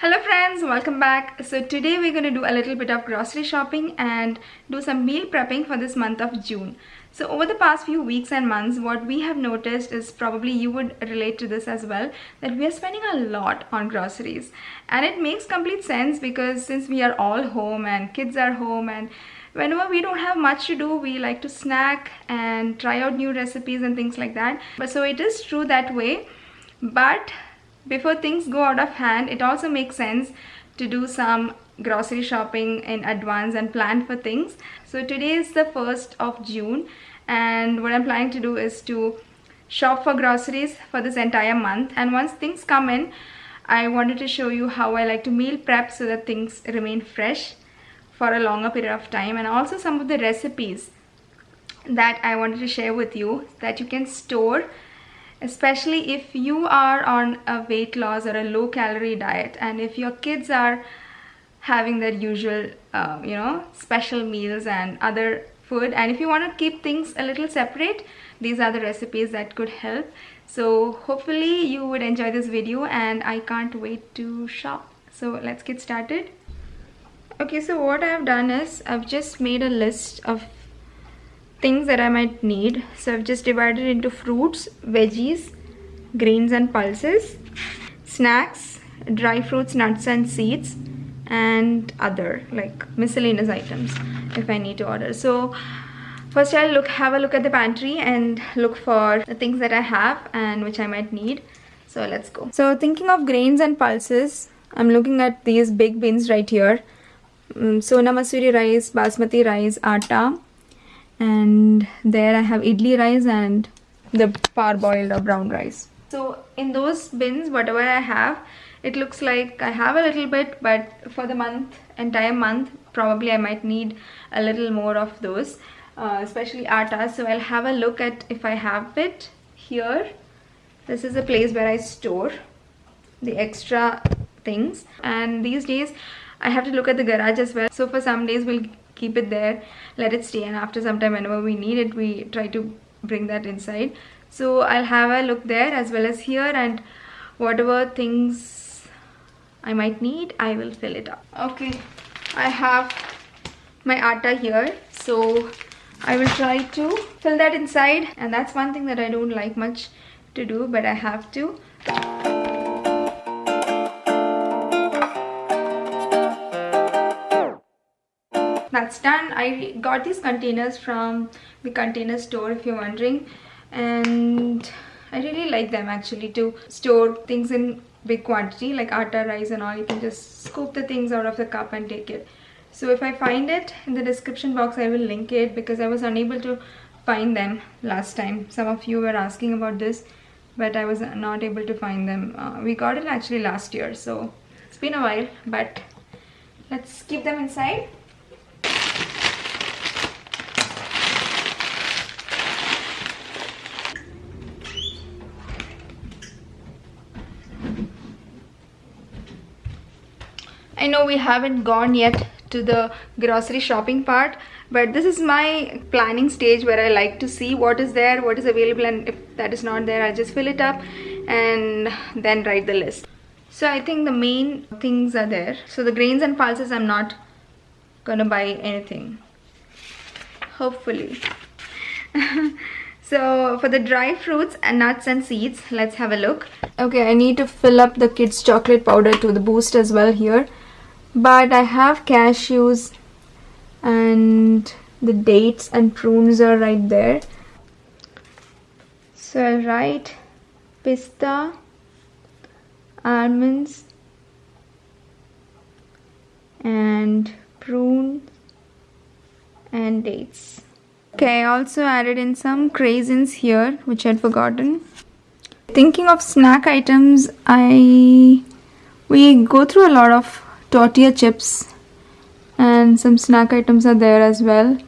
Hello friends, welcome back. So today we're going to do a little bit of grocery shopping and do some meal prepping for this month of June. So over the past few weeks and months, what we have noticed is, probably you would relate to this as well, that we are spending a lot on groceries. And it makes complete sense because since we are all home and kids are home, and whenever we don't have much to do, we like to snack and try out new recipes and things like that. But so it is true that way. But before things go out of hand, it also makes sense to do some grocery shopping in advance and plan for things. So today is the 1st of June, and what I'm planning to do is to shop for groceries for this entire month. And once things come in, I wanted to show you how I like to meal prep so that things remain fresh for a longer period of time, and also some of the recipes that I wanted to share with you that you can store, especially if you are on a weight loss or a low calorie diet, and if your kids are having their usual special meals and other food, and if you want to keep things a little separate, these are the recipes that could help. So hopefully you would enjoy this video, and I can't wait to shop. So let's get started. Okay, so what I have done is I've just made a list of things that I might need. So I've just divided into fruits, veggies, grains and pulses, snacks, dry fruits, nuts and seeds, and other like miscellaneous items if I need to order. So first I'll have a look at the pantry and look for the things that I have and which I might need. So let's go. So thinking of grains and pulses, I'm looking at these big bins right here. Sona Masuri rice, basmati rice, atta, and there I have idli rice and the parboiled or brown rice. So in those bins, whatever I have, it looks like I have a little bit, but for the entire month, probably I might need a little more of those, especially atta. So I'll have a look at if I have it here. This is a place where I store the extra things, and these days I have to look at the garage as well. So for some days we'll keep it there, let it stay, and after some time whenever we need it, we try to bring that inside. So I'll have a look there as well as here, and whatever things I might need, I will fill it up. Okay, I have my atta here, so I will try to fill that inside, and that's one thing that I don't like much to do, but I have to. That's done. I got these containers from the container store, if you're wondering, and I really like them actually to store things in big quantity like atta, rice and all. You can just scoop the things out of the cup and take it. So if I find it in the description box, I will link it because I was unable to find them last time. Some of you were asking about this, but I was not able to find them. We got it actually last year, so it's been a while, but let's keep them inside. I know we haven't gone yet to the grocery shopping part, but this is my planning stage where I like to see what is there, what is available, and if that is not there, I'll just fill it up and then write the list. So I think the main things are there. So the grains and pulses, I'm not gonna buy anything, hopefully. So for the dry fruits and nuts and seeds, let's have a look. Okay, I need to fill up the kids' chocolate powder to the boost as well here. But I have cashews and the dates and prunes are right there. So I'll write pista, almonds and prunes and dates. Okay, I also added in some craisins here, which I'd forgotten. Thinking of snack items, we go through a lot of tortilla chips, and some snack items are there as well.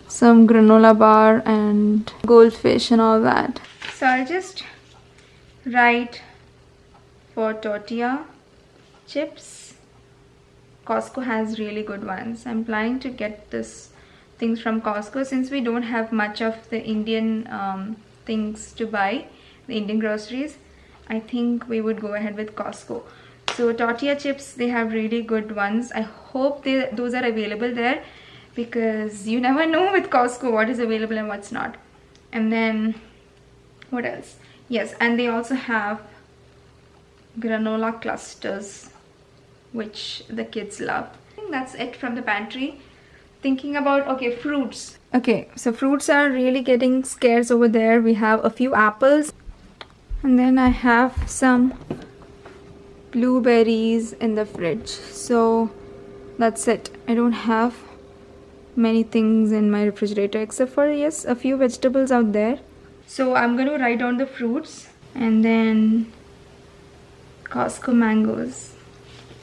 Some granola bar and goldfish and all that. So I'll just write for tortilla chips. Costco has really good ones. I'm planning to get this things from Costco since we don't have much of the Indian things to buy, the Indian groceries. I think we would go ahead with Costco. So tortilla chips, they have really good ones. I hope those are available there, because you never know with Costco what is available and what's not. And then what else? Yes, and they also have granola clusters, which the kids love. I think that's it from the pantry. Thinking about, okay, fruits. Okay, so fruits are really getting scarce over there. We have a few apples, and then I have some blueberries in the fridge. So that's it. I don't have many things in my refrigerator except for, yes, a few vegetables out there. So I'm going to write down the fruits. And then Costco mangoes.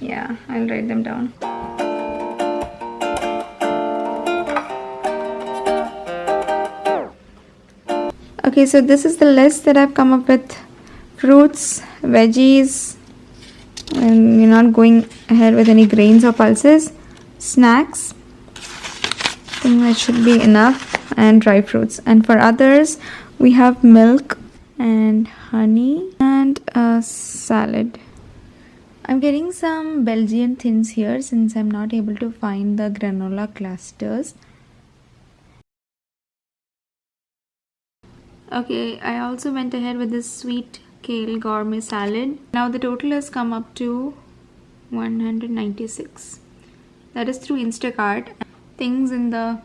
Yeah, I'll write them down. Okay, so this is the list that I've come up with. Fruits, veggies, and we're not going ahead with any grains or pulses. Snacks, I think that should be enough, and dry fruits. And for others, we have milk and honey and a salad. I'm getting some Belgian thins here since I'm not able to find the granola clusters. Okay, I also went ahead with this sweet kale gourmet salad. Now the total has come up to 196. That is through Instacart. Things in the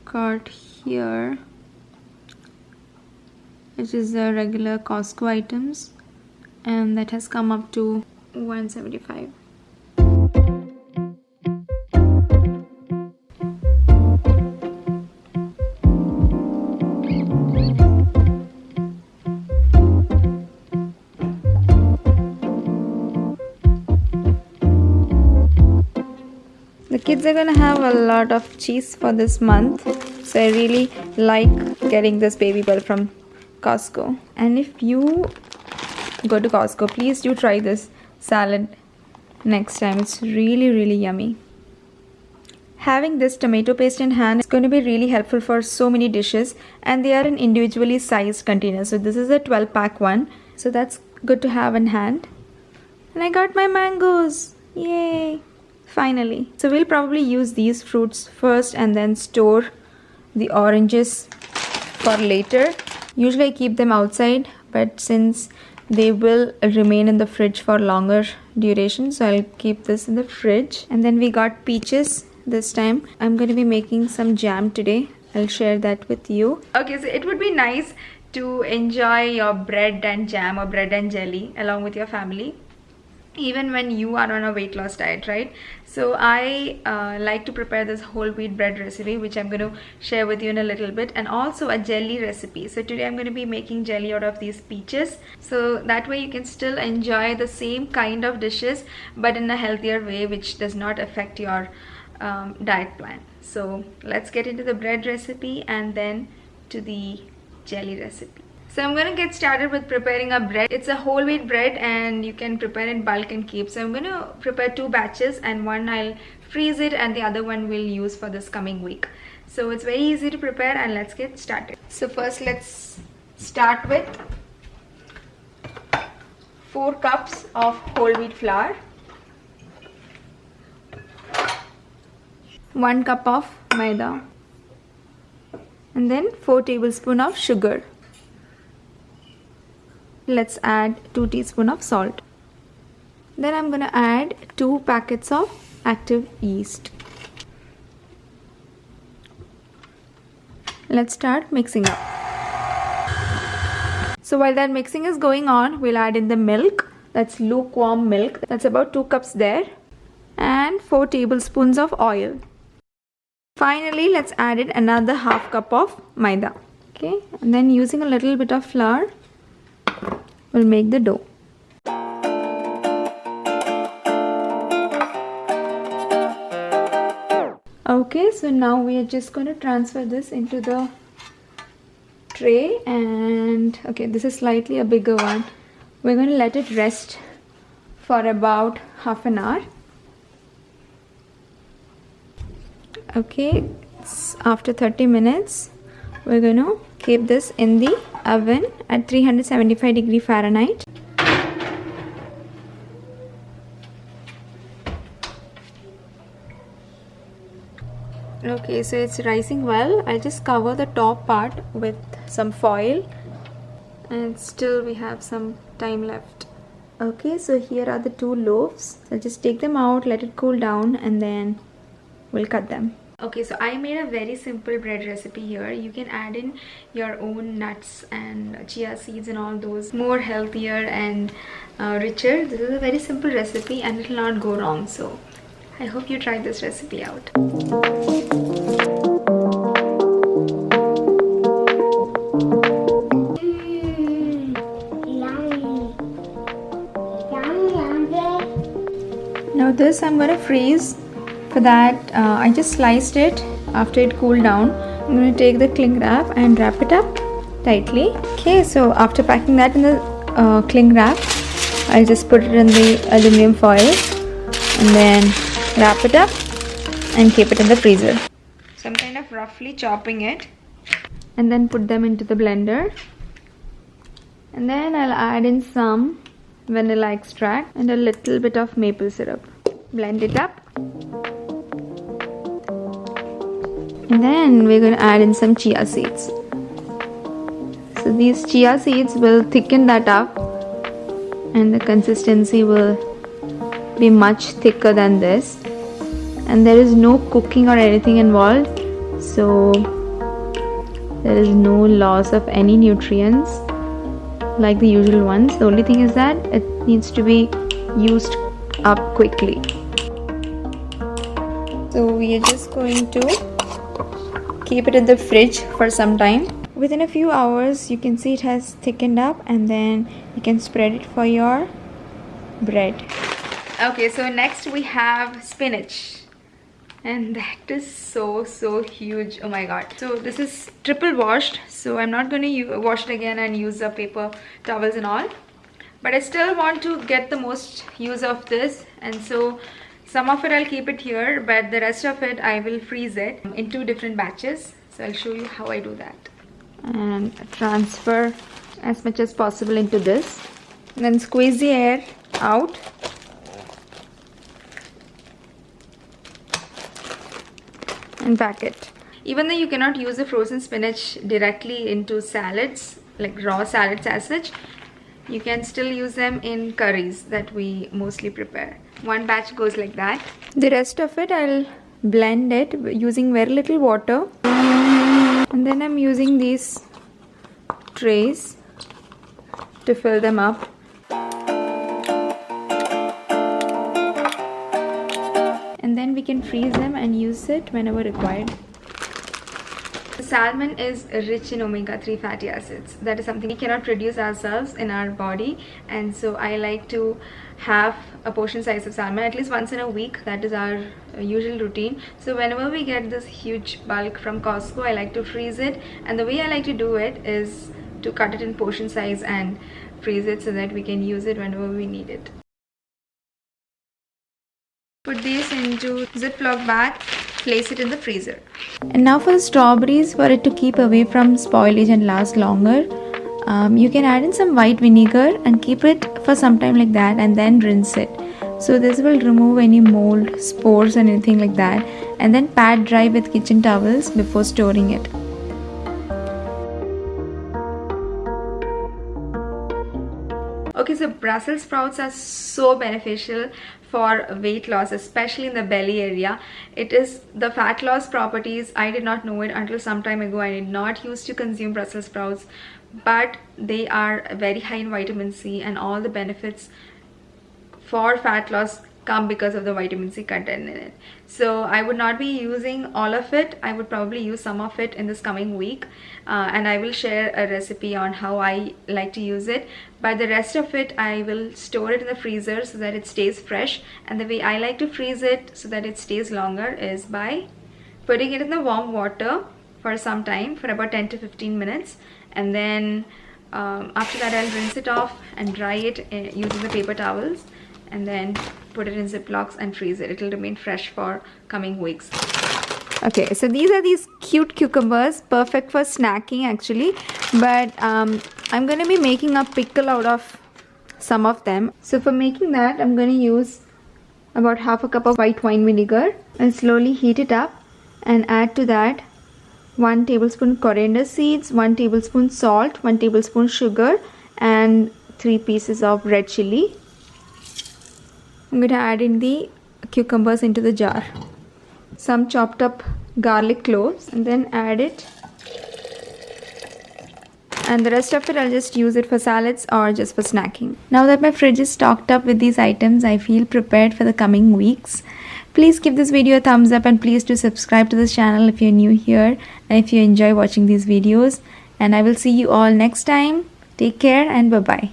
cart here, which is the regular Costco items, and that has come up to 175. The kids are gonna have a lot of cheese for this month, so I really like getting this baby bell from Costco. And if you go to Costco, please do try this salad next time. It's really yummy. Having this tomato paste in hand is going to be really helpful for so many dishes, and they are in individually sized containers. So this is a 12-pack one, so that's good to have in hand. And I got my mangoes, yay! Finally. So we'll probably use these fruits first and then store the oranges for later. Usually I keep them outside, but since they will remain in the fridge for longer duration, so I'll keep this in the fridge. And then we got peaches this time. I'm going to be making some jam today. I'll share that with you. Okay, so it would be nice to enjoy your bread and jam or bread and jelly along with your family, even when you are on a weight loss diet, right? So I like to prepare this whole wheat bread recipe, which I'm going to share with you in a little bit, and also a jelly recipe. So today I'm going to be making jelly out of these peaches, so that way you can still enjoy the same kind of dishes but in a healthier way, which does not affect your diet plan. So let's get into the bread recipe and then to the jelly recipe. So I'm going to get started with preparing a bread. It's a whole wheat bread and you can prepare in bulk and keep. So I'm going to prepare 2 batches, and one I'll freeze it and the other one we'll use for this coming week. So it's very easy to prepare, and let's get started. So first let's start with 4 cups of whole wheat flour, 1 cup of maida, and then 4 tablespoons of sugar. Let's add 2 teaspoons of salt. Then I'm going to add 2 packets of active yeast. Let's start mixing up. So while that mixing is going on, we'll add in the milk. That's lukewarm milk. That's about 2 cups there. And 4 tablespoons of oil. Finally, let's add in another half cup of maida. Okay, and then using a little bit of flour, we'll make the dough. Okay, so now we are just going to transfer this into the tray, and okay, this is slightly a bigger one. We're going to let it rest for about half an hour. Okay, after 30 minutes, we're going to keep this in the oven at 375 degree Fahrenheit. Okay, so it's rising well. I'll just cover the top part with some foil, and still we have some time left. Okay, so here are the 2 loaves. I'll just take them out, let it cool down, and then we'll cut them. Okay, so I made a very simple bread recipe here. You can add in your own nuts and chia seeds and all those, more healthier and richer. This is a very simple recipe and it will not go wrong. So I hope you try this recipe out. Now this I'm gonna freeze. For that I just sliced it after it cooled down. I'm gonna take the cling wrap and wrap it up tightly. Okay, so after packing that in the cling wrap, I'll just put it in the aluminum foil and then wrap it up and keep it in the freezer. So I'm kind of roughly chopping it and then put them into the blender, and then I'll add in some vanilla extract and a little bit of maple syrup. Blend it up, and then we're going to add in some chia seeds. So these chia seeds will thicken that up and the consistency will be much thicker than this, and there is no cooking or anything involved, so there is no loss of any nutrients like the usual ones. The only thing is that it needs to be used up quickly. So we are just going to keep it in the fridge for some time. Within a few hours you can see it has thickened up, and then you can spread it for your bread. Okay, so next we have spinach, and that is so huge. Oh my god. So this is triple washed, so I'm not going to wash it again and use the paper towels and all, but I still want to get the most use of this, and so some of it I'll keep it here, but the rest of it I will freeze it in 2 different batches. So I'll show you how I do that. And transfer as much as possible into this, and then squeeze the air out. And pack it. Even though you cannot use the frozen spinach directly into salads, like raw salads as such, you can still use them in curries that we mostly prepare. One batch goes like that. The rest of it I'll blend it using very little water, and then I'm using these trays to fill them up. And then we can freeze them and use it whenever required. Salmon is rich in omega-3 fatty acids. That is something we cannot produce ourselves in our body, and so I like to have a portion size of salmon at least once in a week. That is our usual routine. So whenever we get this huge bulk from Costco, I like to freeze it, and the way I like to do it is to cut it in portion size and freeze it so that we can use it whenever we need it. Put these into Ziploc bag, place it in the freezer. And now for the strawberries, for it to keep away from spoilage and last longer, you can add in some white vinegar and keep it for some time like that, and then rinse it. So this will remove any mold, spores and anything like that, and then pat dry with kitchen towels before storing it. Okay, so Brussels sprouts are so beneficial for weight loss, especially in the belly area. It is the fat loss properties. I did not know it until some time ago. I did not used to consume Brussels sprouts, but they are very high in vitamin C, and all the benefits for fat loss come because of the vitamin C content in it. So I would not be using all of it. I would probably use some of it in this coming week, and I will share a recipe on how I like to use it. But the rest of it I will store it in the freezer so that it stays fresh, and the way I like to freeze it so that it stays longer is by putting it in the warm water for some time, for about 10 to 15 minutes, and then after that I'll rinse it off and dry it using the paper towels, and then put it in Ziplocs and freeze it. It will remain fresh for coming weeks. Okay, so these are these cute cucumbers, perfect for snacking actually, but I'm going to be making a pickle out of some of them. So for making that, I'm going to use about half a cup of white wine vinegar and slowly heat it up and add to that 1 tablespoon coriander seeds, 1 tablespoon salt, 1 tablespoon sugar, and 3 pieces of red chili. I'm going to add in the cucumbers into the jar. Some chopped up garlic cloves, and then add it. And the rest of it I'll just use it for salads or just for snacking. Now that my fridge is stocked up with these items, I feel prepared for the coming weeks. Please give this video a thumbs up and please do subscribe to this channel if you're new here and if you enjoy watching these videos. And I will see you all next time. Take care and bye-bye.